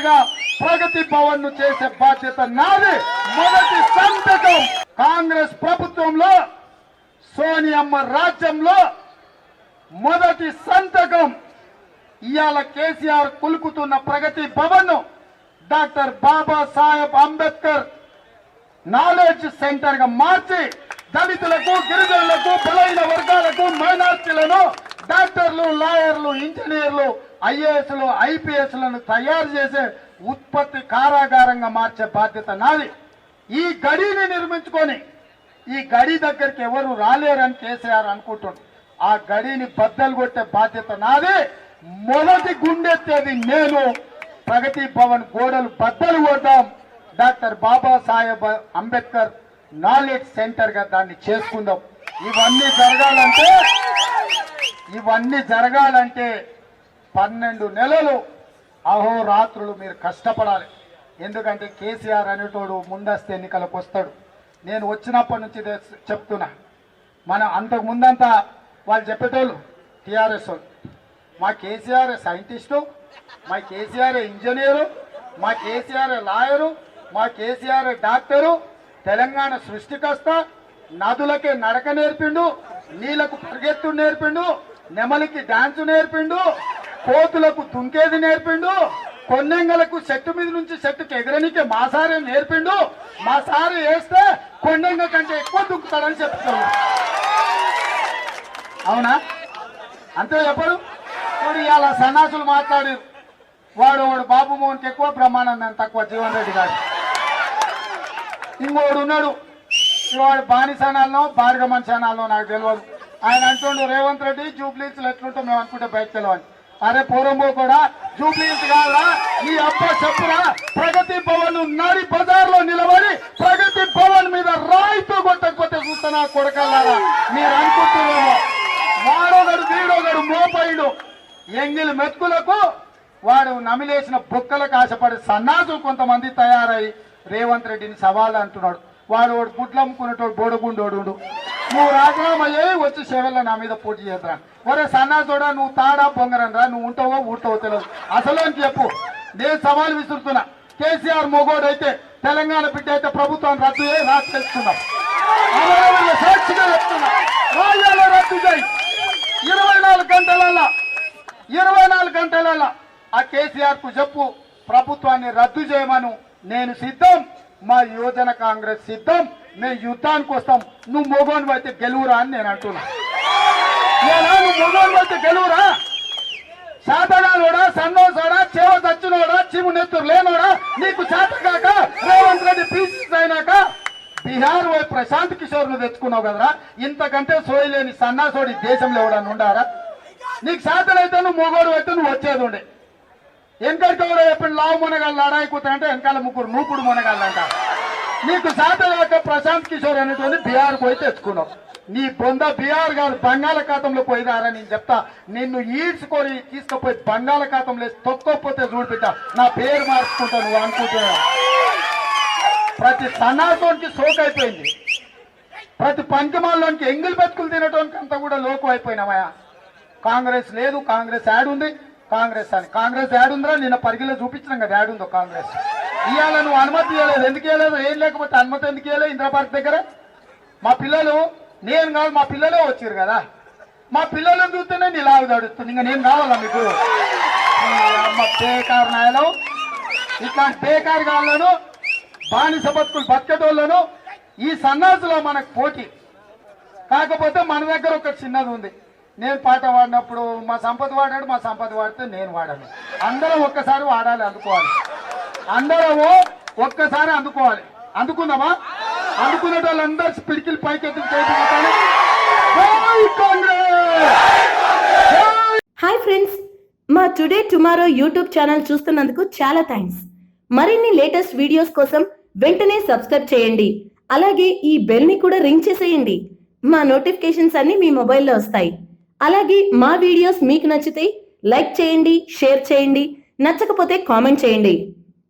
Centre గా ప్రగతి భవన్ ను చేసే బాధ్యత నాది. మొదటి సంతకం కాంగ్రెస్ ప్రభుత్వంలో, సోనియమ్మ రాజ్యంలో మొదటి సంతకం. ఇవాళ కేసీఆర్ కులుకుతున్న Pragathi Bhavan doctor Babasaheb Ambedkar knowledge centre గా మార్చి దళితులకు, గిరిజనులకు, బలైన వర్గాలకు, మైనార్టీలను డాక్టర్లు, లాయర్లు, ఇంజనీర్లు, ఐఏఎస్లు, ఐపీఎస్లను తయారు చేసే ఉత్పత్తి కారాగారంగా మార్చే బాధ్యత నాది. ఈ గడిని నిర్మించుకొని ఈ గడి దగ్గరికి ఎవరు రాలేరని కేసీఆర్ అనుకుంటున్నాడు. ఆ గడిని బద్దలు కొట్టే బాధ్యత నాది. మొదటి గుండెత్తేది నేను. ప్రగతి భవన్ గోడలు బద్దలు కొడదాం. Doctor Babasaheb Ambedkar knowledge centre గా దాన్ని చేసుకుందాం. ఇవన్నీ జరగాలంటే 12 నెలలు అహోరాత్రులు మీరు కష్టపడాలి. ఎందుకంటే కేసీఆర్ అనేటోడు ముందస్తు ఎన్నికలకు వస్తాడు. నేను వచ్చినప్పటి నుంచి చెప్తున్నా, మన అంతకు ముందంతా వాళ్ళు చెప్పేటోళ్ళు టీఆర్ఎస్ వాళ్ళు, మా కేసీఆర్ సైంటిస్టు, మా కేసీఆర్ ఇంజనీరు, మా కేసీఆర్ లాయరు, మా కేసీఆర్ డాక్టరు, తెలంగాణ సృష్టికర్త, నదులకే నడక నేర్పిండు, నీళ్లకు పరిగెత్తు నేర్పిండు, నెమలికి డాన్స్ నేర్పిండు, కోతులకు దుంకేది నేర్పిండు, కొండెంగలకు చెట్టు మీద నుంచి చెట్టుకి ఎగరనికే మా సారే నేర్పిండు. మా సారు వేస్తే కొండెంగ కంటే ఎక్కువ దుంకుతాడని చెప్తాడు. అవునా? అంతే చెప్పడు. ఇప్పుడు ఇవాళ సన్నాసులు మాట్లాడారు. వాడు బాబు మోహన్కి ఎక్కువ, బ్రహ్మానందం తక్కువ, జీవన్ రెడ్డి గారు. ఇంకోడు ఉన్నాడు, వాడు బానిసనాల్లో భార్గమన్ ఛానల్లో నాకు తెలియదు. ఆయన అంటుండు రేవంత్ రెడ్డి జూబ్లీస్ ఎట్లుంటే మేము అనుకుంటే బయటకు వెళ్ళామని. అరే పూర్వంబో కూడా జూబ్లీస్ కాదా నీ అబ్బా చెప్పురా. ప్రగతి భవన్ నడి బజార్ లో నిలబడి ప్రగతి భవన్ మీద రాయితో కొట్టకపోతే చూస్తున్నా కొడకల్లారా. మీరు అనుకుంటున్నామో వాడొకడు వీడొకడు మోపైడు ఎంగిలి మెతుకులకు వాడు నమిలేసిన బొక్కలకు ఆశపడి సన్నాసులు కొంతమంది తయారై రేవంత్ రెడ్డిని సవాల్ అంటున్నాడు. వాడు గుడ్లమ్ముకునేటోడు బోడగుండోడు. నువ్వు రాజీనామా అయ్యి వచ్చి సేవల్లో నా మీద పోటీ చేద్దా. ఒరే సన్నాసుడా, నువ్వు తాడా బొంగరం రా, నువ్వు ఉంటావో ఊటావో తెలియదు. అసలు అని చెప్పు. నేను సవాల్ విసురుతున్నా. కేసీఆర్ మొగోడు అయితే, తెలంగాణ బిడ్డ అయితే ప్రభుత్వాన్ని రద్దు చేయి, రాసి తెలుసుకుందాం. సాక్షిగా చెప్తున్నా, రాజ్యాలు రద్దు చేయి. 24 గంటలలో ఆ కేసీఆర్ కు చెప్పు, ప్రభుత్వాన్ని రద్దు చేయమను. నేను సిద్ధం, మా యువజన కాంగ్రెస్ సిద్ధం, మేము యుద్ధానికి వస్తాం. నువ్వు మొగోను అయితే గెలువురా అని నేను అంటున్నా. నువ్వు మొగోను అయితే గెలువురా. శాతగానోడా, సన్నోసోడా, చేవ చచ్చినోడా, చిము నెత్తురు లేనోడా, నీకు చేత కాక రేవంత్ రెడ్డి పీసీసీ అయినాక బీహార్ పోయి ప్రశాంత్ కిషోర్ ను తెచ్చుకున్నావు కదరా. ఇంతకంటే సోయలేని సన్నాసోడి దేశంలో ఎవడన్నా ఉండారా? నీకు శాతలైతే నువ్వు మొగోడు అయితే నువ్వు వచ్చేది ఉండే. వెనకడికి కూడా చెప్పిన లావు మునగాళ్ళు లడాయిపోతాయంటే వెనకాల ముగ్గురు నూపుడు మునగాళ్ళంట. నీకు శాతగాక ప్రశాంత్ కిషోర్ అనేటువంటి బీహార్ పోయి తెచ్చుకున్నావు. నీ బొంద బీహార్ గారు బంగాళాఖాతంలో పోయినారా నేను చెప్తా. నిన్ను ఈడ్చుకొని తీసుకుపోయి బంగాళాఖాతంలో తొక్కపోతే చూడిపిట్ట నా పేరు మార్చుకుంటా నువ్వు అనుకుంటున్నా. ప్రతి సన్నాసోనికి సోకైపోయింది. ప్రతి పంచమాల్లోనికి ఎంగిల్ బతుకులు తినటానికి అంతా కూడా లోకం అయిపోయినామయ్యా. కాంగ్రెస్ లేదు, కాంగ్రెస్ యాడ్ ఉంది, కాంగ్రెస్ అని. కాంగ్రెస్ యాడ్ ఉందిరా, నిన్న పరిగిలో చూపించినాం కదా యాడ్ ఉందో కాంగ్రెస్. ఇవాళ నువ్వు అనుమతి ఇవ్వలేదు. ఎందుకు ఇవ్వలేదు? ఏం లేకపోతే అనుమతి ఎందుకు ఇవ్వలేదు? ఇందిరా పార్క్ దగ్గర మా పిల్లలు, నేను కాదు మా పిల్లలే వచ్చారు కదా, మా పిల్లలను చూస్తేనే నీ లాగు తడుస్తుంది. ఇంకా నేను కావాలా మీకు? అమ్మ బేకారు నాయలు, ఇట్లాంటి బేకారు గాళ్ళను, బానిస బతుకులు బతికేటోళ్లను ఈ సన్నాసులో మనకు పోటీ. కాకపోతే మన దగ్గర ఒక చిన్నది ఉంది. నేను పాట వాడినప్పుడు మా సంపద వాడాడు, మా సంపద వాడితే నేను వాడాను. అందరం ఒక్కసారి వాడాలి, అందుకోవాలి. అందరము ఒక్కసారి అందుకోవాలి. అందుకుందామా? అందుకునే వాళ్ళందరూ పిడికిలు పైకెత్తి చేయాలి. హాయ్ ఫ్రెండ్స్, మా టుడే టుమారో యూట్యూబ్ ఛానల్ చూస్తున్నందుకు చాలా థ్యాంక్స్. మరిన్ని లేటెస్ట్ వీడియోస్ కోసం వెంటనే సబ్స్క్రైబ్ చేయండి. అలాగే ఈ బెల్ ని కూడా రింగ్ చేసేయండి. మా నోటిఫికేషన్స్ అన్ని మీ మొబైల్లో వస్తాయి. అలాగే మా వీడియోస్ మీకు నచ్చితే లైక్ చేయండి, షేర్ చేయండి, నచ్చకపోతే కామెంట్ చేయండి.